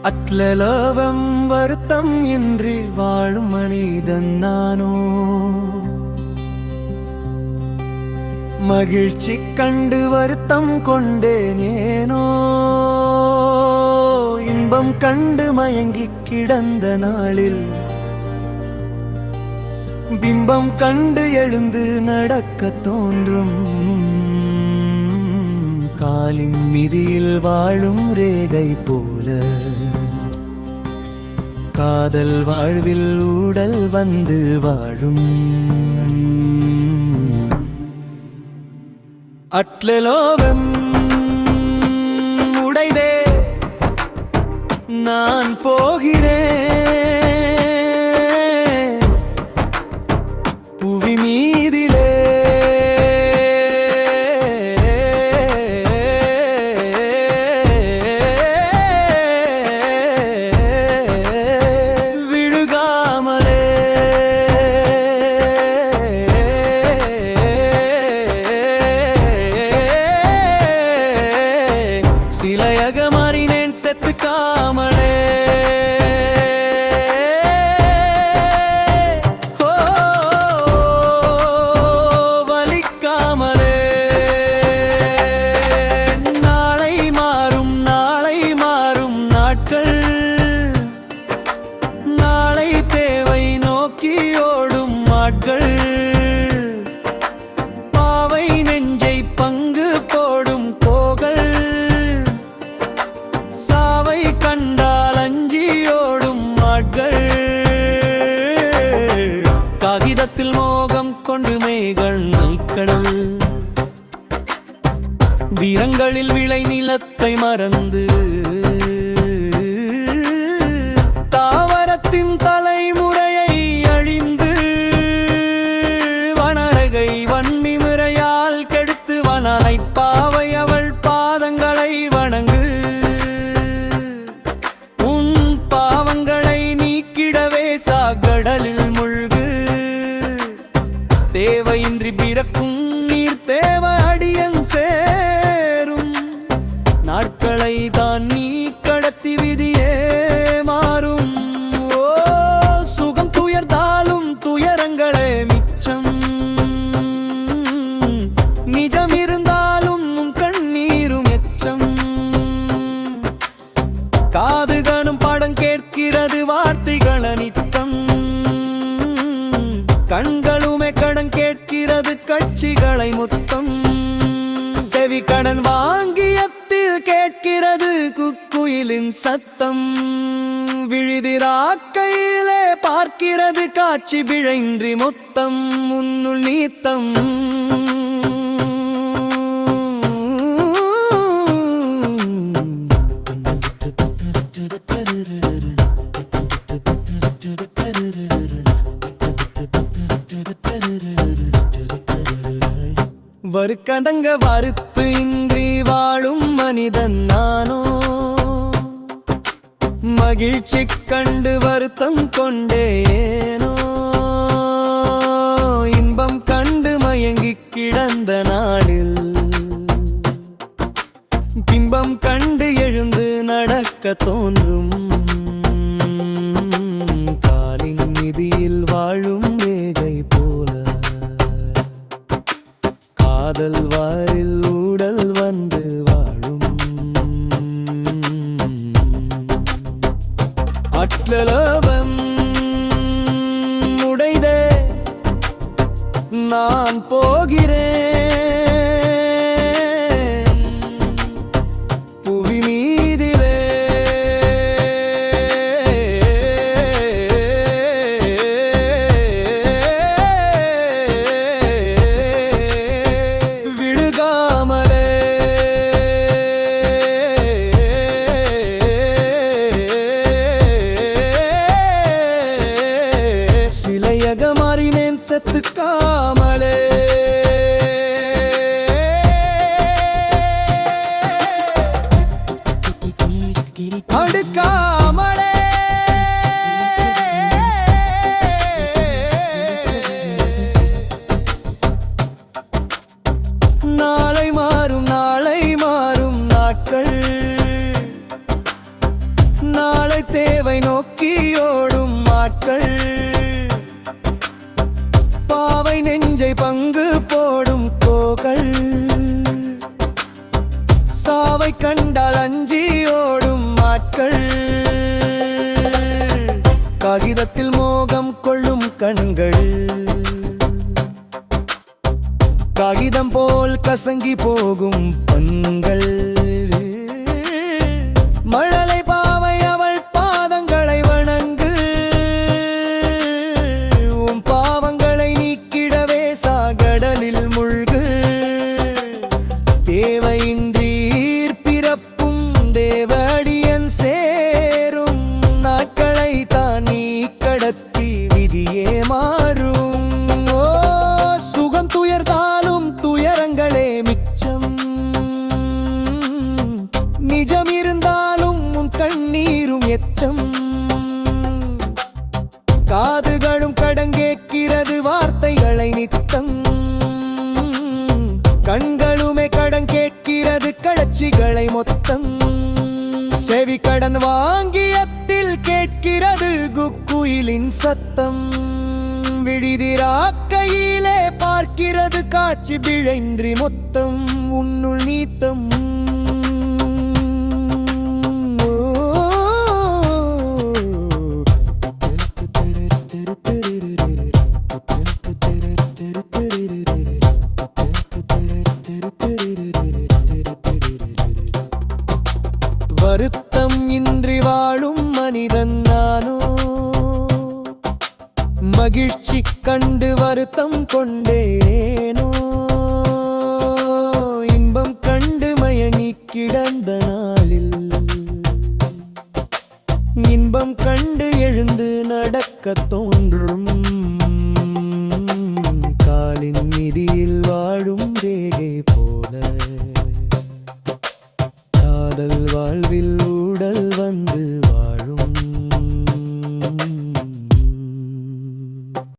அத்லலோகம் வருத்தம் இன்றி வாழும் மனிதன் நானோ. மகிழ்ச்சி கண்டு வருத்தம் கொண்டேனேனோ. இன்பம் கண்டு மயங்கி கிடந்த நாளில் பிம்பம் கண்டு எழுந்து நடக்க தோன்றும். காலின் மிதியில் வாழும் ரேகை போல காதல் வாழ்வில் ஊடல் வந்து வாழும். அட்லலோகம் உடைதே நான் போகிறேன். புவி மீதிலே விழுகாமலே சிலையாக மாறினேன் செத்துக்காமலே. நாளை தேவை நோக்கி ஓடும் ஆட்கள் பாவை நெஞ்சை பங்கு போடும் கோகள் சாவை கண்டால் அஞ்சி ஓடும் ஆட்கள். காகிதத்தில் மோகம் கொண்டு மேய்கள் நைக்கடல் வீரங்களில் விளை நிலத்தை மறந்து தாவரத்தின் தலைமுறையை அழிந்து வனரகை வன்னி முறையால் கெடுத்து வனலை பாவை அவள் பாதங்களை வணங்கு. உன் பாவங்களை நீக்கிடவே சாக்கடலில் முழ்கு. தேவையின்றி பிறக்கும் நீர் தேவை அடியன் சேரும். நாட்களை தான் நீ கடத்தி விதியே மாறும். ஓ சுகம் துயர்ந்தாலும் துயரங்களே மிச்சம். நிஜம் இருந்தாலும் கண்ணீரும் எச்சம். காதுகளும் படம் கேட்கிறது வார்த்தைகள் அனித்தம். கண்களுமே கடன் கேட்கிறது காட்சிகளை முத்தம். செவி கடன் வாங்கியத்தில் கேட்கிறது குக்குயிலின் சத்தம். விழிதிராக்கையிலே பார்க்கிறது காட்சி விழைன்றி மொத்தம் முன்னுள் நீத்தம். வறுக்கடங்க வறுப்பு இன்றி வாழும் மனிதன் நானோ. மகிழ்ச்சி கண்டு வருத்தம் கொண்டேனோ. இன்பம் கண்டு மயங்கி கிடந்த நாளில் பிம்பம் கண்டு எழுந்து நடக்க தோன்றும். காலின் மிதியில் வாழும் ரேகை போல காதல் வாரில் ஊடல் வந்து வாழும். அட்லலோகம் உடைதே நான் போகிறேன். புவி மீதிலே விழுகாமலே சிலையாக மாறினேன் செத்துக்காமலே. அடுக்காமலே நாளை மாறும் நாட்கள். கணங்கள் காகிதம் போல் கசங்கி போகும் பண்கள் மழலை பாவை அவள் பாதங்களை வணங்கு உம் பாவங்களை நீக்கிடவே சாகடலில் முழ்கு தேவையின்றி பிறப்பும் தேவடியன் சேரும் நாட்களை தான் நீ கடத்தி விதியே மாறும் ஓ சுகம் துயர்ந்தாலும் துயரங்களே மிச்சம் நிஜம் இருந்தாலும் உன் கண்ணீரும் எச்சம் காதுகளும் கடங்கேட்கிறது வார்த்தைகளை நித்தம் கண்களுமே கடன் கேட்கிறது கடச்சிகளை மொத்தம் செவி கடன் வாங்கியத்தில் கேட்கிறது குக்குயிலின் சத்தம் விழிதிராக்கையிலே பார்க்கிறது காட்சி பிழைன்றி மொத்தம் உன்னுள் நீத்தம் வருத்தம் இன்றி வாழும் மனிதன் நானோ மகிழ்ச்சி கண்டு வருத்தம் கொண்டேனோ இன்பம் கண்டு மயங்கி கிடந்த நாளில் இன்பம் கண்டு எழுந்து நடக்க தோன்றும் காலின் மிதியில் வாழும் ரேகை போல காதல் வாழ்வில்